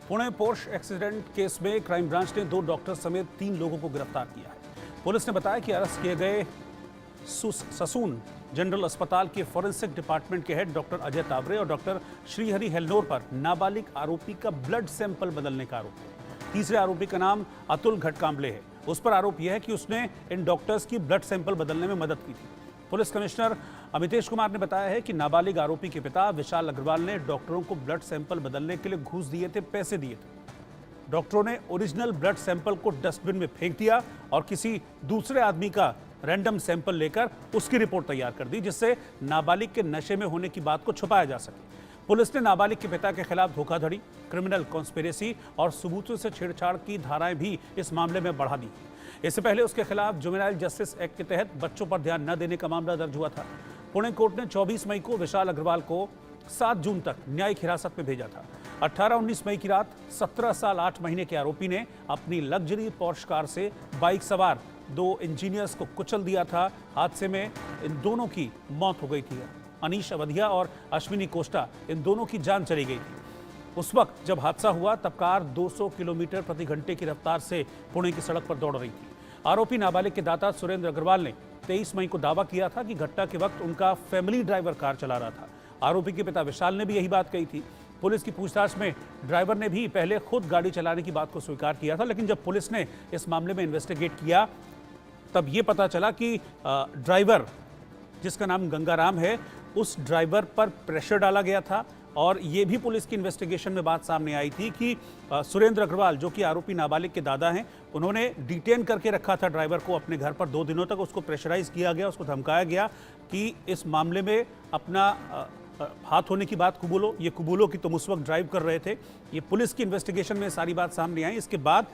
Pune Porsche accident case में crime branch ने 2 doctor समेत 3 लोगों को गिरफ्तार किया है। पुलिस ने बताया कि अरेस्ट किए गए ससून जनरल अस्पताल के फॉरेंसिक डिपार्टमेंट के हेड डॉक्टर अजय तावरे और डॉक्टर श्रीहरि हेल्नोर पर नाबालिग आरोपी का ब्लड सैंपल बदलने का आरोप है। तीसरे आरोपी का नाम अतुल घटकांबले है। उस पर आरोप यह है कि उसने इन डॉक्टर्स की ब्लड सैंपल बदलने में मदद की थी। पुलिस कमिश्नर अमितेश कुमार ने बताया है कि नाबालिग आरोपी के पिता विशाल अग्रवाल ने डॉक्टरों को ब्लड सैंपल बदलने के लिए घूस दिए थे, पैसे दिए थे। डॉक्टरों ने ओरिजिनल ब्लड सैंपल को डस्टबिन में फेंक दिया और किसी दूसरे आदमी का रैंडम सैंपल लेकर उसकी रिपोर्ट तैयार कर दी, जिससे नाबालिग के नशे में होने की बात को छुपाया जा सके। पुलिस ने नाबालिग के पिता के खिलाफ धोखाधड़ी, क्रिमिनल कॉन्स्पिरेसी और सबूतों से छेड़छाड़ की धाराएं भी इस मामले में बढ़ा दी। इससे पहले उसके खिलाफ जुवेनाइल जस्टिस एक्ट के तहत बच्चों पर ध्यान न देने का मामला दर्ज हुआ था। पुणे कोर्ट ने 24 मई को विशाल अग्रवाल को 7 जून तक न्यायिक हिरासत में भेजा था। 18-19 मई की रात 17 साल 8 महीने के आरोपी ने अपनी लग्जरी पोर्श कार से बाइक सवार 2 इंजीनियर्स को कुचल दिया था। हादसे में इन दोनों की मौत हो गई थी। अनीश अवधिया और अश्विनी कोस्टा, इन दोनों की जान चली गई थी। उस वक्त जब हादसा हुआ तब कार 200 किलोमीटर प्रति घंटे की रफ्तार से पुणे की सड़क पर दौड़ रही थी। आरोपी नाबालिग के दाता सुरेंद्र अग्रवाल ने 23 मई को दावा किया था कि घटना के वक्त उनका फैमिली ड्राइवर कार चला रहा था। आरोपी के पिता विशाल ने भी यही बात कही थी। पुलिस की पूछताछ में ड्राइवर ने भी पहले खुद गाड़ी चलाने की बात को स्वीकार किया था, लेकिन जब पुलिस ने इस मामले में इन्वेस्टिगेट किया तब ये पता चला कि ड्राइवर, जिसका नाम गंगाराम है, उस ड्राइवर पर प्रेशर डाला गया था। और ये भी पुलिस की इन्वेस्टिगेशन में बात सामने आई थी कि सुरेंद्र अग्रवाल, जो कि आरोपी नाबालिग के दादा हैं, उन्होंने डिटेन करके रखा था ड्राइवर को अपने घर पर 2 दिनों तक। उसको प्रेशराइज किया गया, उसको धमकाया गया कि इस मामले में अपना हाथ होने की बात कबूलो। ये कबूलो कि तुम उस वक्त ड्राइव कर रहे थे। ये पुलिस की इन्वेस्टिगेशन में सारी बात सामने आई। इसके बाद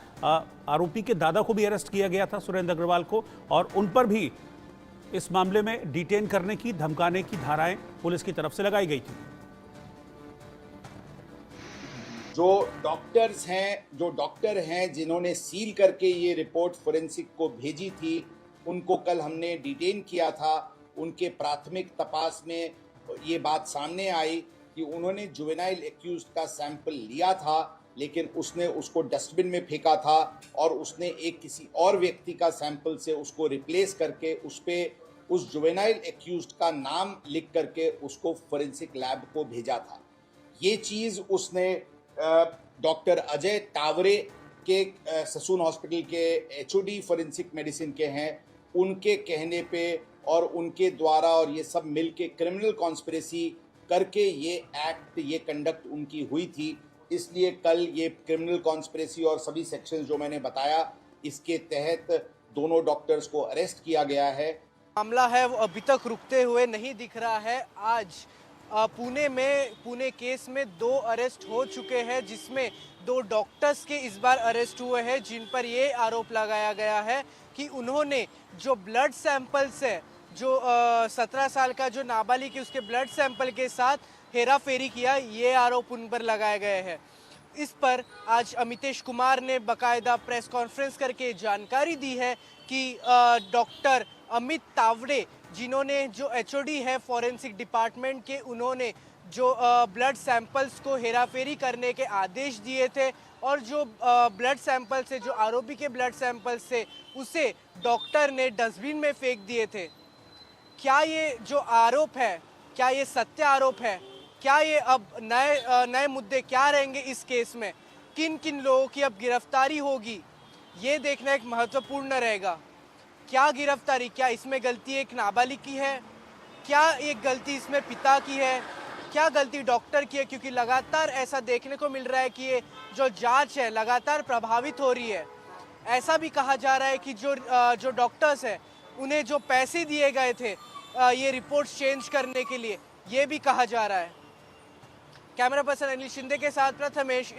आरोपी के दादा को भी अरेस्ट किया गया था, सुरेंद्र अग्रवाल को, और उन पर भी इस मामले में डिटेन करने की, धमकाने की धाराएं पुलिस की तरफ से लगाई गई थी। जो डॉक्टर हैं जिन्होंने सील करके ये रिपोर्ट फोरेंसिक को भेजी थी, उनको कल हमने डिटेन किया था। उनके प्राथमिक तपास में ये बात सामने आई कि उन्होंने जुवेनाइल एक्यूज्ड का सैंपल लिया था, लेकिन उसने उसको डस्टबिन में फेंका था और उसने एक किसी और व्यक्ति का सैंपल से उसको रिप्लेस करके उस जुवेनाइल एक्यूज्ड का नाम लिख करके उसको फोरेंसिक लैब को भेजा था। ये चीज़ उसने डॉक्टर अजय तावरे के ससून हॉस्पिटल के एचओडी फोरेंसिक मेडिसिन के हैं, उनके कहने पे और उनके द्वारा, और ये सब मिलके क्रिमिनल कॉन्स्पिरेसी करके ये कंडक्ट उनकी हुई थी। इसलिए कल ये क्रिमिनल कॉन्स्पिरेसी और सभी सेक्शंस जो मैंने बताया, इसके तहत दोनों डॉक्टर्स को अरेस्ट किया गया है। मामला है वो अभी तक रुकते हुए नहीं दिख रहा है। आज पुणे केस में 2 अरेस्ट हो चुके हैं, जिसमें 2 डॉक्टर्स के इस बार अरेस्ट हुए हैं, जिन पर ये आरोप लगाया गया है कि उन्होंने जो ब्लड सैंपल से जो 17 साल का जो नाबालिग है उसके ब्लड सैंपल के साथ हेरा फेरी किया, ये आरोप उन पर लगाए गए हैं। इस पर आज अमितेश कुमार ने बाकायदा प्रेस कॉन्फ्रेंस करके जानकारी दी है कि डॉक्टर अमित तावड़े, जिन्होंने जो एचओडी है फॉरेंसिक डिपार्टमेंट के, उन्होंने जो ब्लड सैंपल्स को हेराफेरी करने के आदेश दिए थे और जो ब्लड सैंपल से, जो आरोपी के ब्लड सैंपल से, उसे डॉक्टर ने डस्टबिन में फेंक दिए थे। क्या ये जो आरोप है, क्या ये सत्य आरोप है? क्या ये अब नए मुद्दे क्या रहेंगे इस केस में? किन किन लोगों की अब गिरफ्तारी होगी, ये देखना एक महत्वपूर्ण रहेगा। क्या गिरफ्तारी, क्या इसमें गलती एक नाबालिग की है? क्या एक गलती इसमें पिता की है? क्या गलती डॉक्टर की है? क्योंकि लगातार ऐसा देखने को मिल रहा है कि ये जो जांच है लगातार प्रभावित हो रही है। ऐसा भी कहा जा रहा है कि जो डॉक्टर्स हैं उन्हें जो पैसे दिए गए थे ये रिपोर्ट्स चेंज करने के लिए, ये भी कहा जा रहा है। कैमरा पर्सन अनिल शिंदे के साथ प्रथमेश।